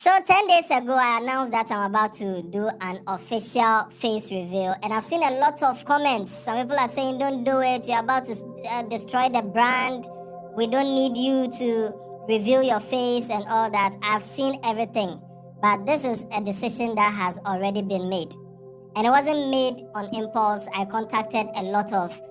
So 10 days ago, I announced that I'm about to do an official face reveal, and I've seen a lot of comments. Some people are saying, don't do it, you're about to destroy the brand, we don't need you to reveal your face and all that. I've seen everything, but this is a decision that has already been made. And it wasn't made on impulse. I contacted a lot of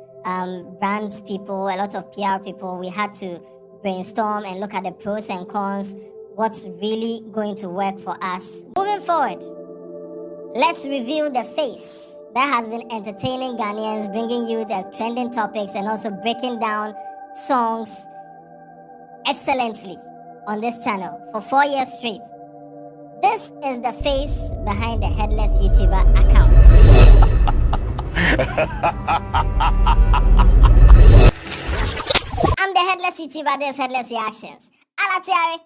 brands people, a lot of PR people. We had to brainstorm and look at the pros and cons, what's really going to work for us. Moving forward, let's review the face that has been entertaining Ghanaians, bringing you the trending topics and also breaking down songs excellently on this channel for 4 years straight. This is the face behind the Headless YouTuber account. I'm the Headless YouTuber, this Headless Reactions. Alatiare,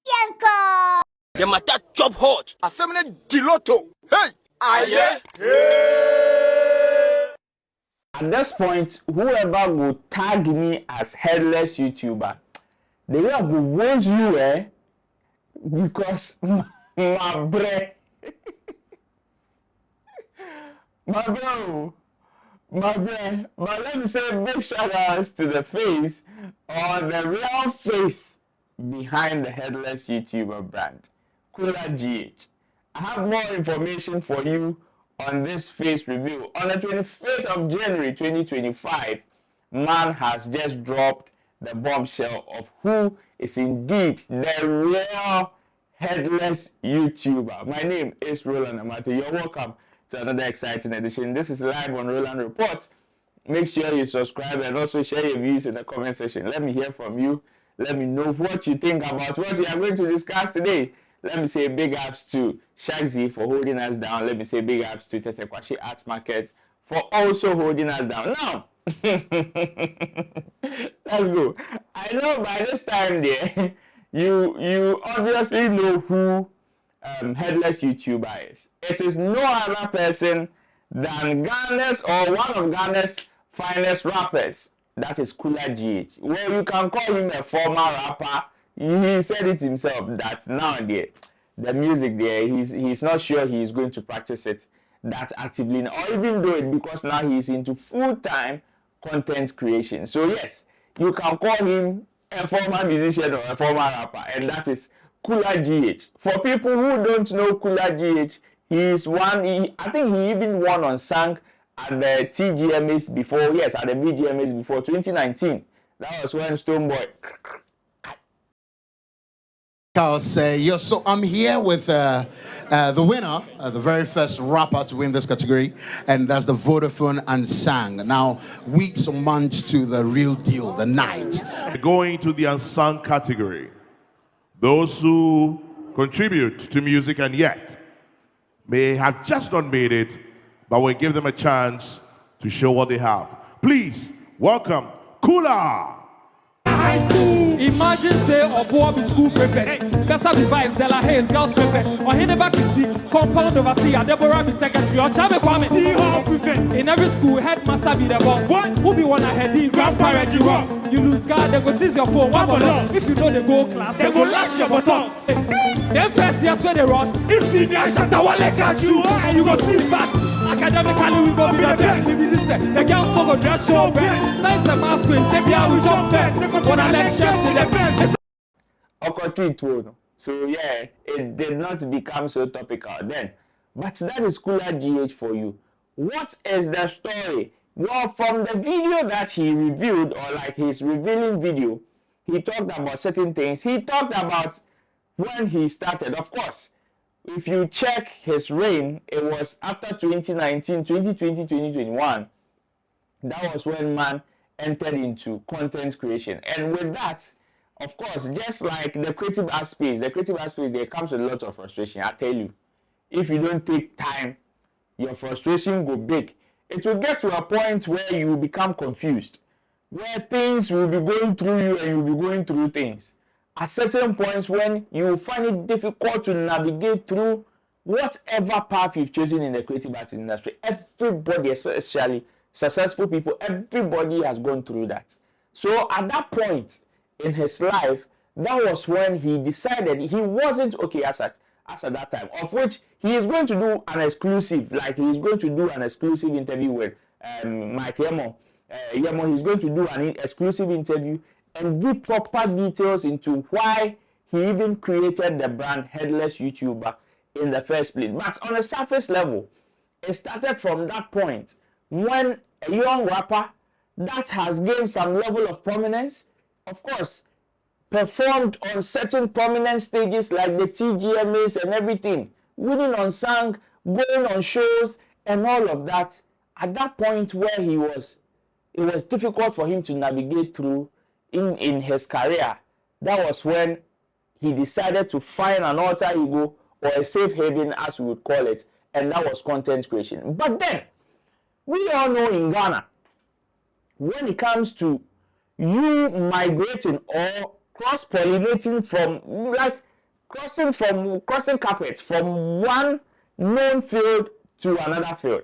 Yanko! The matter chop hot. Assembly diloto. Hey! Aye! At this point, whoever will tag me as Headless YouTuber, they will wound you, because my brain, but let me say big shout outs to the face or the real face behind the Headless YouTuber brand, Kola G. I have more information for you on this face review. On the 25th of January 2025, man has just dropped the bombshell of who is indeed the real Headless YouTuber. My name is Roland Amate. You're welcome to another exciting edition. This is live on Roland Report. Make sure you subscribe and also share your views in the comment section. Let me hear from you. Let me know what you think about what we are going to discuss today. Let me say big ups to Shagzy for holding us down. Let me say big ups to Tete Kwashi Arts Market for also holding us down. Now, let's go. I know by this time there, you obviously know who Headless YouTuber is. It is no other person than Ghana's or one of Ghana's finest rappers. That is Kola G. Well, you can call him a former rapper. He said it himself that now the music there, he's not sure he's going to practice it that actively, or even do it because now he's into full-time content creation. So yes, you can call him a former musician or a former rapper, and that is Kola GH. For people who don't know Kola GH, I think he even won on Sang at the TGMAs before, yes, at the BGMAs before 2019. That was when Stonebwoy. I'll say, so I'm here with the winner, the very first rapper to win this category, and that's the Vodafone and Sang. Now, weeks or months to the real deal, the night. Going to the unsung category, those who contribute to music and yet may have just not made it, but we'll give them a chance to show what they have. Please welcome Kula. Imagine say a boy with school prefect, Kasa device, Della Hayes, girls prefect, or hidden back in seat, compound overseer, Deborah be secretary, or Chame Kwame, prefect. In every school, headmaster be the boss. What? Who be one ahead, the grandparent you rock. You lose guard, they go seize your phone, one for long. If you know they go class, they go lash your button. Then first years when they rush, if senior shut the wall like at you, and you go see back. Academically, we go be the best. Maybe this the girls go dress show best. Science and math queen, say we jump first. When I lecture, the best. So yeah, it did not become so topical then. But that is Kola GH for you. What is the story? Well, from the video that he reviewed, or like his revealing video, he talked about certain things. He talked about when he started. Of course, if you check his reign, it was after 2019, 2020, 2021. That was when man entered into content creation. And with that, of course, just like the creative art space, there comes with a lot of frustration. I tell you, if you don't take time, your frustration will big. It will get to a point where you will become confused, where things will be going through you and you'll be going through things. At certain points when you will find it difficult to navigate through whatever path you've chosen in the creative arts industry. Everybody, especially successful people, everybody has gone through that. So at that point in his life, that was when he decided he wasn't okay. As as at that time, of which he is going to do an exclusive, like he is going to do an exclusive interview with Mike Yemo. He's going to do an exclusive interview and give proper details into why he even created the brand Headless YouTuber in the first place. But on a surface level, it started from that point when a young rapper that has gained some level of prominence, of course, performed on certain prominent stages like the TGMAs and everything, winning on song, going on shows and all of that. At that point where he was, it was difficult for him to navigate through in his career. That was when he decided to find an alter ego or a safe haven, as we would call it, and that was content creation. But then, we all know in Ghana, when it comes to you migrating or cross-pollinating from, like crossing carpets from one known field to another field,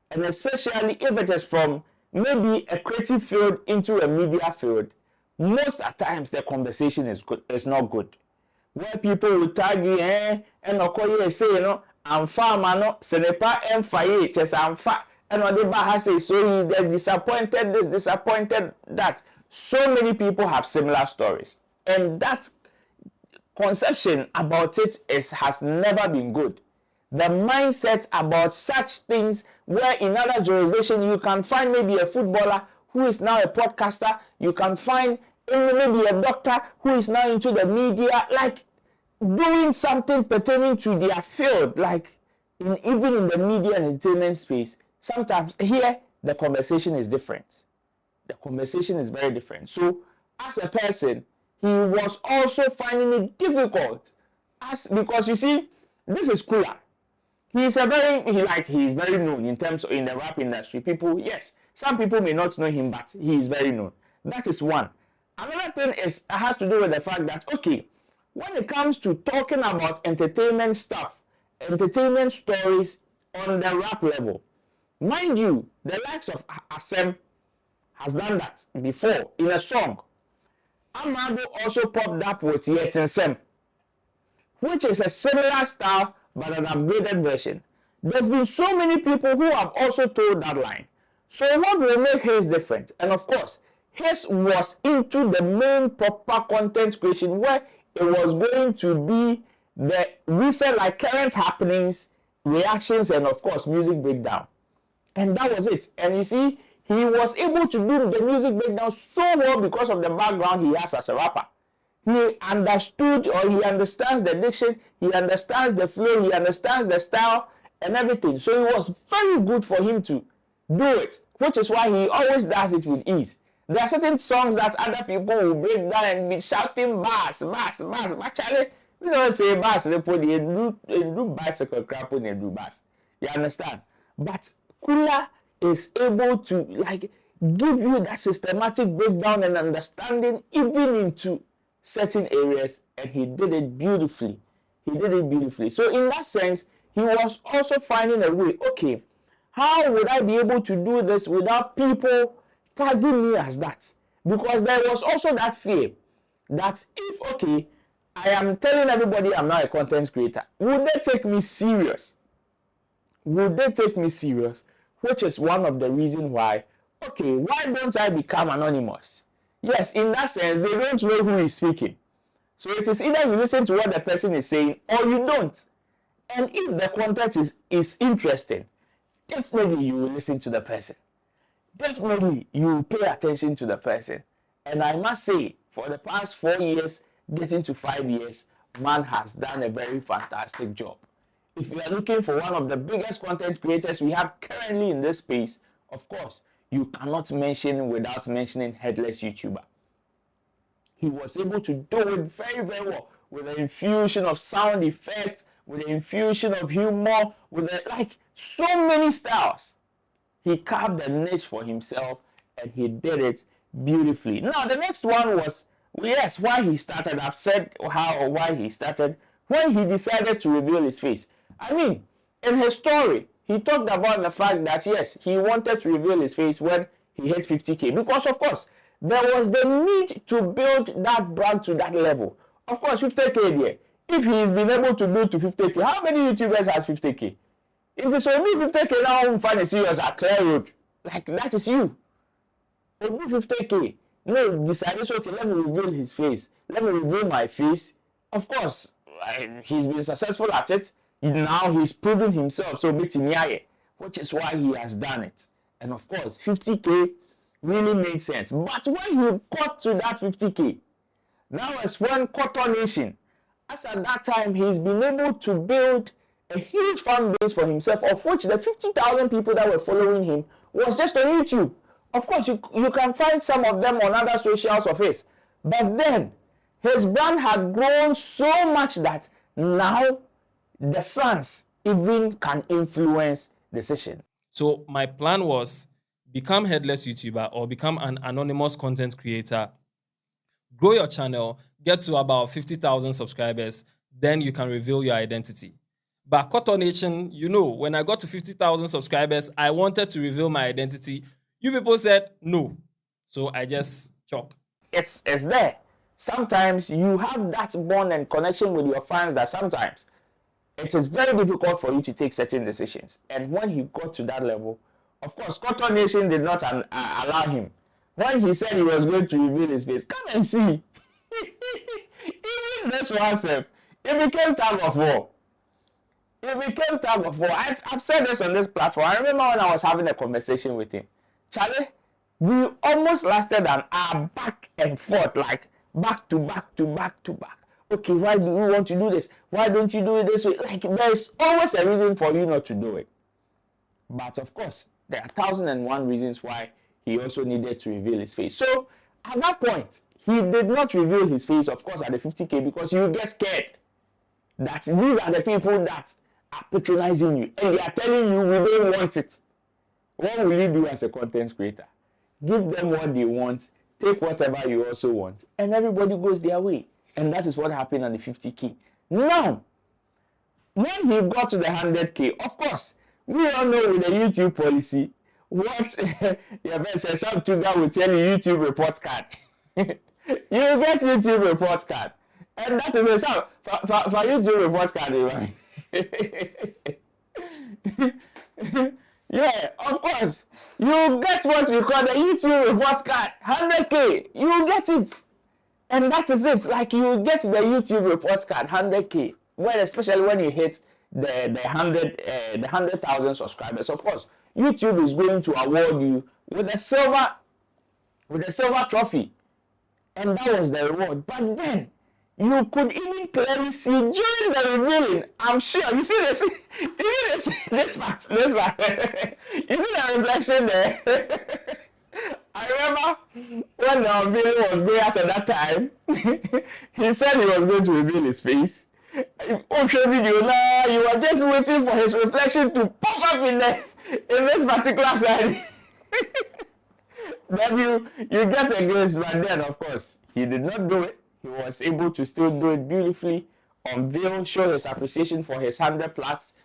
and especially if it is from maybe a creative field into a media field, most at times the conversation is not good. Where people will tag you, and okoye say, you know, I'm far man, ce n'est pas un failli, just I'm far, and what they has say, so he's disappointed this, disappointed that. So many people have similar stories, and that conception about it has never been good. The mindset about such things, where in other jurisdictions you can find maybe a footballer who is now a podcaster, you can find maybe a doctor who is now into the media, like doing something pertaining to their field, like even in the media and entertainment space. Sometimes here the conversation is different. The conversation is very different. So as a person, he was also finding it difficult, because you see, this is Kula. He's very known in terms of in the rap industry. People, yes, some people may not know him, but he is very known. That is one. Another thing has to do with the fact that, okay, when it comes to talking about entertainment stuff, entertainment stories on the rap level, mind you, the likes of Asem has done that before in a song. Amado also popped up with Yetinsem, which is a similar style but an upgraded version. There's been so many people who have also told that line. So what will make his different? And of course, his was into the main proper content creation, where it was going to be the recent, like current happenings, reactions, and of course music breakdown. And that was it. And you see, he was able to do the music breakdown so well because of the background he has as a rapper. He understood, or he understands the diction, he understands the flow, he understands the style and everything. So it was very good for him to do it, which is why he always does it with ease. There are certain songs that other people will break down and be shouting bass. Actually, we don't say bass, they put they do bicycle crap when they do bass. You understand? But Kula is able to like give you that systematic breakdown and understanding even into certain areas, and he did it beautifully. So in that sense, he was also finding a way, okay, how would I be able to do this without people tagging me as that? Because there was also that fear that if, okay, I am telling everybody I'm not a content creator, would they take me serious? Which is one of the reasons why, okay, why don't I become anonymous? Yes, in that sense, they don't know who is speaking. So it is either you listen to what the person is saying or you don't. And if the content is interesting, definitely you will listen to the person. Definitely you will pay attention to the person. And I must say, for the past 4 years, getting to 5 years, man has done a very fantastic job. If you are looking for one of the biggest content creators we have currently in this space, of course, you cannot mention without mentioning Headless YouTuber. He was able to do it very, very well with an infusion of sound effects, with an infusion of humor, with so many styles. He carved a niche for himself and he did it beautifully. Now, the next one was, yes, why he started. I've said how or why he started. When he decided to reveal his face. I mean, in his story, he talked about the fact that, yes, he wanted to reveal his face when he hit 50K. Because, of course, there was the need to build that brand to that level. Of course, 50K there, if he's been able to do to 50K, how many YouTubers has 50K? If it's only 50K now, I'm finding serious at Clear Road. Like, that is you. Only 50K. No, decided, okay, let me reveal his face. Let me reveal my face. Of course, he's been successful at it. Now he's proven himself. So, which is why he has done it. And of course, 50K really made sense. But when he got to that 50K, now as when Kola Nation, as at that time, he's been able to build a huge fan base for himself, of which the 50,000 people that were following him was just on YouTube. Of course, you can find some of them on other socials of his. But then, his brand had grown so much that now the fans even can influence decision. So my plan was become Headless YouTuber or become an anonymous content creator, grow your channel, get to about 50,000 subscribers, then you can reveal your identity. But Kola Nation, you know, when I got to 50,000 subscribers, I wanted to reveal my identity. You people said no. So I just chalk. It's there. Sometimes you have that bond and connection with your fans that sometimes it is very difficult for you to take certain decisions. And when he got to that level, of course, Kola Nation did not allow him. When he said he was going to reveal his face, come and see. Even this one, it became tug of war. It became tug of war. I've said this on this platform. I remember when I was having a conversation with him. Charlie, we almost lasted an hour back and forth, like back to back to back to back. Okay, why do you want to do this? Why don't you do it this way? Like, there's always a reason for you not to do it. But of course, there are 1,001 reasons why he also needed to reveal his face. So, at that point, he did not reveal his face, of course, at the 50K, because you get scared that these are the people that are patronizing you and they are telling you we don't want it. What will you do as a content creator? Give them what they want, take whatever you also want, and everybody goes their way. And that is what happened on the 50K. Now, when he got to the 100K, of course, we all know with the YouTube policy, what your best says, some tutor will tell you YouTube report card. You get YouTube report card. And that is a sound for YouTube report card. Yeah, of course. You get what we call the YouTube report card. 100K. You get it. And that is it. Like, you get the YouTube report card, 100K. Well, especially when you hit the 100,000 subscribers. Of course, YouTube is going to award you with a silver trophy. And that was the reward. But then, you could even clearly see during the revealing, I'm sure, you see this part. You see the reflection there? I remember when the unveiling was going on at that time, he said he was going to reveal his face. Okay, video now, you were just waiting for his reflection to pop up in this particular side. Then you get a glimpse, but then of course he did not do it. He was able to still do it beautifully, unveil, show his appreciation for his 100 plaques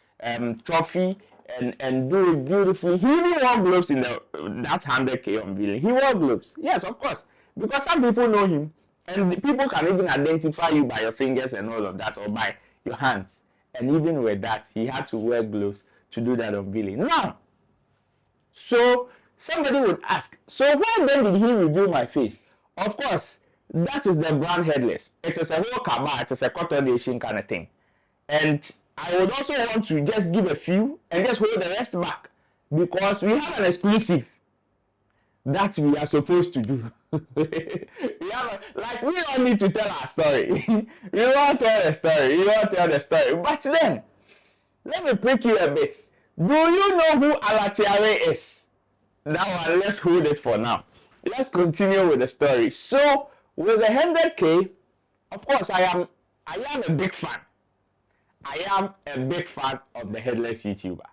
trophy, and do it beautifully. He even wore gloves in that 100K unveiling. He wore gloves, yes, of course, because some people know him, and people can even identify you by your fingers and all of that, or by your hands. And even with that, he had to wear gloves to do that unveiling. Now, so somebody would ask, so why then did he reveal my face? Of course, that is the brand Headless. It is a whole cabal, it is a Kola Nation kind of thing. And I would also want to just give a few and just hold the rest back, because we have an exclusive that we are supposed to do. We don't need to tell our story. We won't tell the story. You won't tell the story. But then, let me prick you a bit. Do you know who Alatiare is? That one, let's hold it for now. Let's continue with the story. So, with the 100K, of course, I am a big fan. I am a big fan of the Headless YouTuber.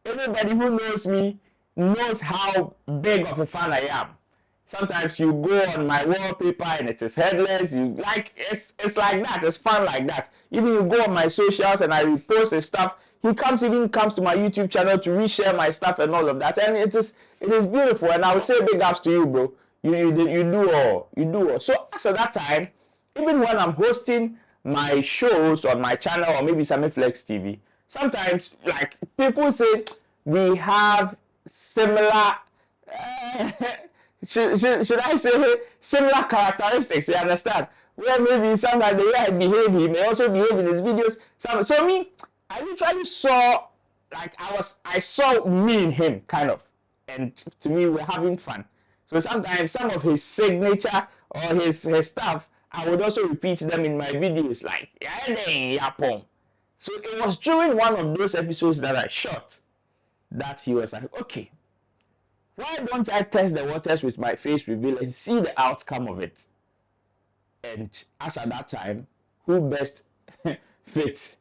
Everybody who knows me knows how big of a fan I am. Sometimes you go on my wallpaper and it is Headless. It's like that. It's fun like that. Even you go on my socials and I repost his stuff. He comes to my YouTube channel to reshare my stuff and all of that. And it is beautiful. And I would say big ups to you, bro. You do all. So as at that time, even when I'm hosting my shows on my channel or maybe Sami Flex TV, sometimes like people say we have similar should I say similar characteristics, you understand? Where maybe sometimes the way I behave, he may also behave in his videos. So me, I literally saw, like I saw me in him, kind of. And to me, we're having fun. So sometimes some of his signature or his stuff, I would also repeat them in my videos, like, yapong. So it was during one of those episodes that I shot that he was like, okay, why don't I test the waters with my face reveal and see the outcome of it? And as at that time, who best fit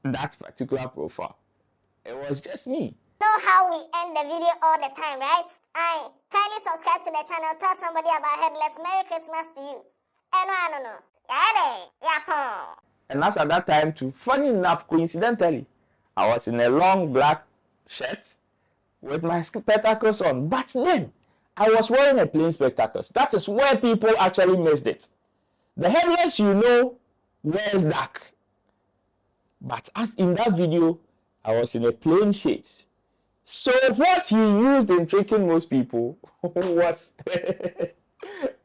that particular profile? It was just me. Know how we end the video all the time, right? Kindly subscribe to the channel, tell somebody about Headless. Merry Christmas to you. I don't know. And as at that time too, funny enough, coincidentally, I was in a long black shirt with my spectacles on. But then, I was wearing a plain spectacles. That is where people actually missed it. The Headless, wears dark. But as in that video, I was in a plain shades. So what he used in tricking most people was the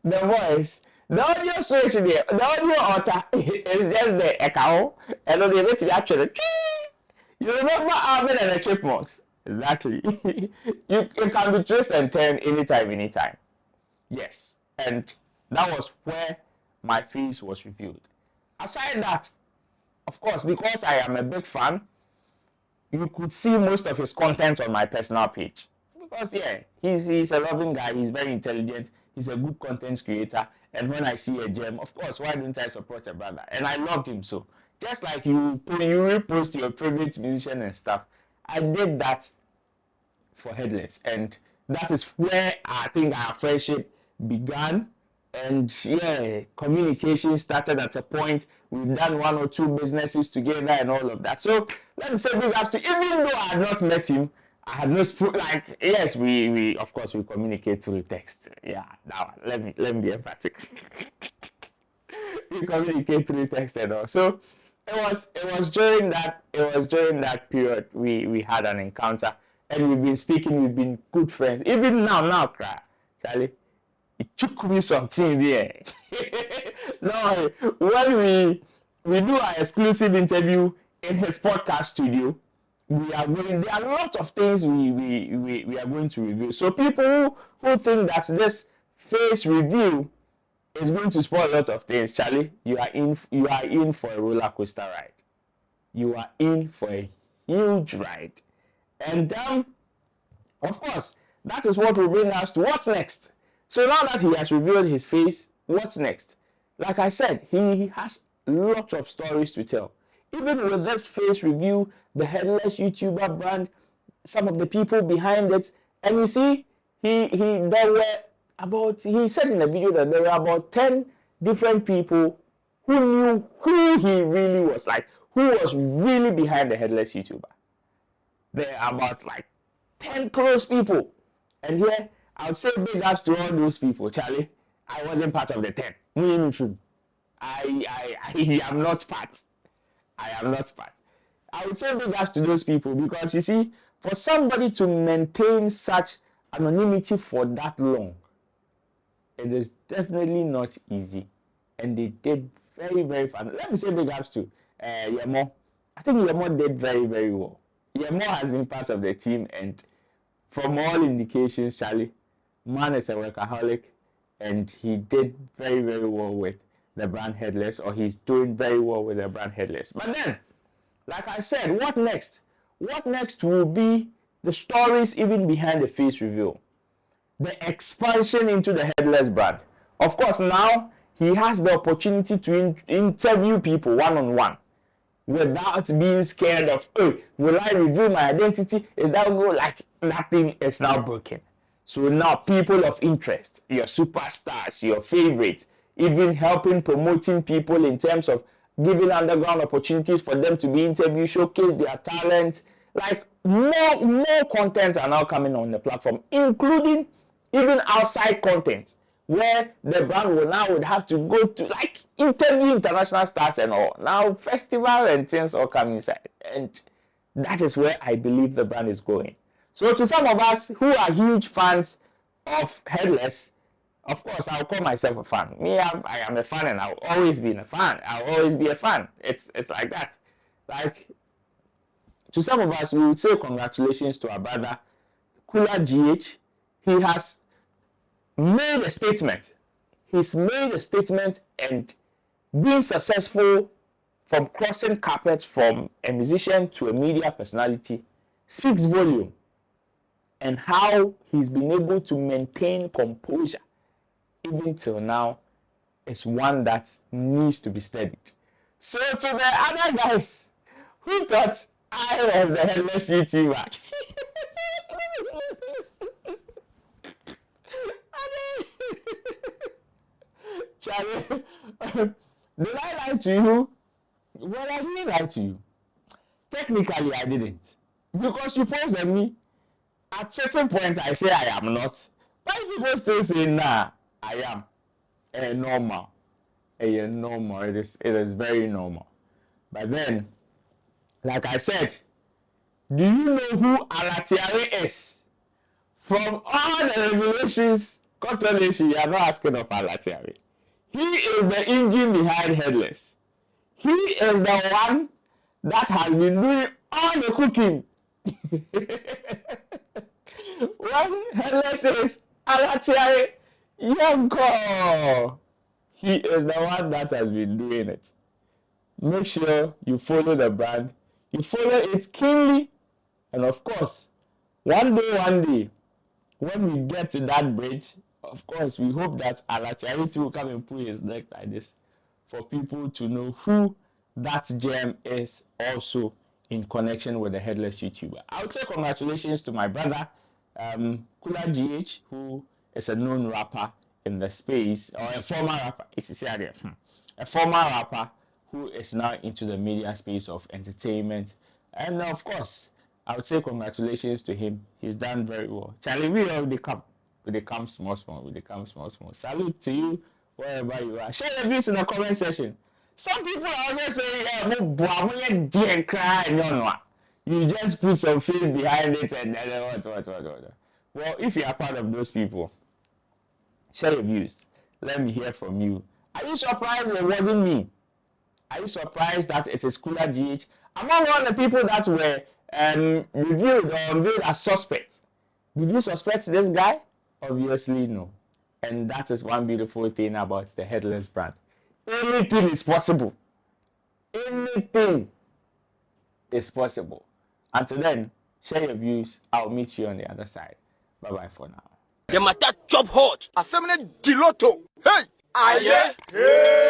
voice. The audio switch there, the audio alter is just the echo, and then they let it actually. You remember Alvin and the Chipmunks? Exactly. It can be twist and turn anytime. Yes, and that was where my face was revealed. Aside that, of course, because I am a big fan, you could see most of his content on my personal page. Because yeah, he's a loving guy, he's very intelligent, he's a good content creator, and when I see a gem, of course, why don't I support a brother? And I loved him so. Just like you repost your favorite musician and stuff, I did that for Headless, and that is where I think our friendship began. And yeah, communication started at a point. We've done 1 or 2 businesses together and all of that. So let me say big ups to, even though I had not met him, I had no yes, we of course we communicate through text. Yeah, now let me be emphatic. We communicate through text and all. So it was during that period we had an encounter, and we've been speaking, we've been good friends. Even now, Charlie. It took me something there. No, when we do our exclusive interview in his podcast studio, there are a lot of things we are going to review. So people who think that this face review is going to spoil a lot of things, Charlie, you are in for a roller coaster ride. You are in for a huge ride. And of course, that is what will bring us to what's next. So now that he has revealed his face, what's next? Like I said, he has lots of stories to tell. Even with this face review, the Headless YouTuber brand, some of the people behind it, and you see, he said in the video that there were about 10 different people who knew who he really was, like who was really behind the Headless YouTuber. There are about 10 close people. And here, I would say big ups to all those people, Charlie. I wasn't part of the 10. I am not part. I would say big ups to those people because you see, for somebody to maintain such anonymity for that long, it is definitely not easy. And they did very, very fun. Let me say big ups to Yemo. I think Yemo did very, very well. Yemo has been part of the team, and from all indications, Charlie, man is a workaholic, and he did very, very well with the brand Headless, or he's doing very well with the brand Headless. But then, like I said, what next? What next will be the stories even behind the face reveal? The expansion into the Headless brand. Of course, now he has the opportunity to interview people one-on-one without being scared of, oh, will I reveal my identity? Is that go like nothing is now broken? So now people of interest, your superstars, your favorites, even helping promoting people in terms of giving underground opportunities for them to be interviewed, showcase their talent. Like more content are now coming on the platform, including even outside content. where the brand would have to go to like interview international stars and all. Now festival and things all come inside, and that is where I believe the brand is going. So to some of us who are huge fans of Headless, of course I'll call myself a fan. I am a fan, and I'll always be a fan. I'll always be a fan. It's like that. Like, to some of us, we would say congratulations to our brother Kola G. He has made a statement. He's made a statement, and being successful from crossing carpets from a musician to a media personality speaks volume. And how he's been able to maintain composure even till now is one that needs to be studied. So to the other guys who thought I was the headless YouTuber, Charlie, did I lie to you? Well, I didn't lie to you. Technically, I didn't. Because you posed on me. At certain point, I say I am not. But people still say, nah, I am. Normal. Normal. It is very normal. But then, like I said, do you know who Alatiare is? From all the revelations, you are not asking of Alatiare. He is the engine behind Headless. He is the one that has been doing all the cooking. When Headless is Alatiare Yonko, he is the one that has been doing it. Make sure you follow the brand, you follow it keenly, and of course, one day, when we get to that bridge, of course, we hope that Alatiare will come and put his neck like this for people to know who that gem is also in connection with the Headless YouTuber. I would say congratulations to my brother, Kula G, who is a known rapper in the space, or a former rapper, a former rapper who is now into the media space of entertainment. And of course, I would say congratulations to him. He's done very well. Charlie, we come small. Salute to you wherever you are. Share your views in the comment section. Some people are also saying, you just put some face behind it and what. Well, if you are part of those people, share your views. Let me hear from you. Are you surprised it wasn't me? Are you surprised that it is Kola G? Among all the people that were reviewed or unveiled as suspects, did you suspect this guy? Obviously no. And that is one beautiful thing about the Headless brand. Anything is possible. Anything is possible. Until then, share your views. I'll meet you on the other side. Bye-bye for now. The matter chop hot. Assembly Diloto. Hey! Aye! Hey!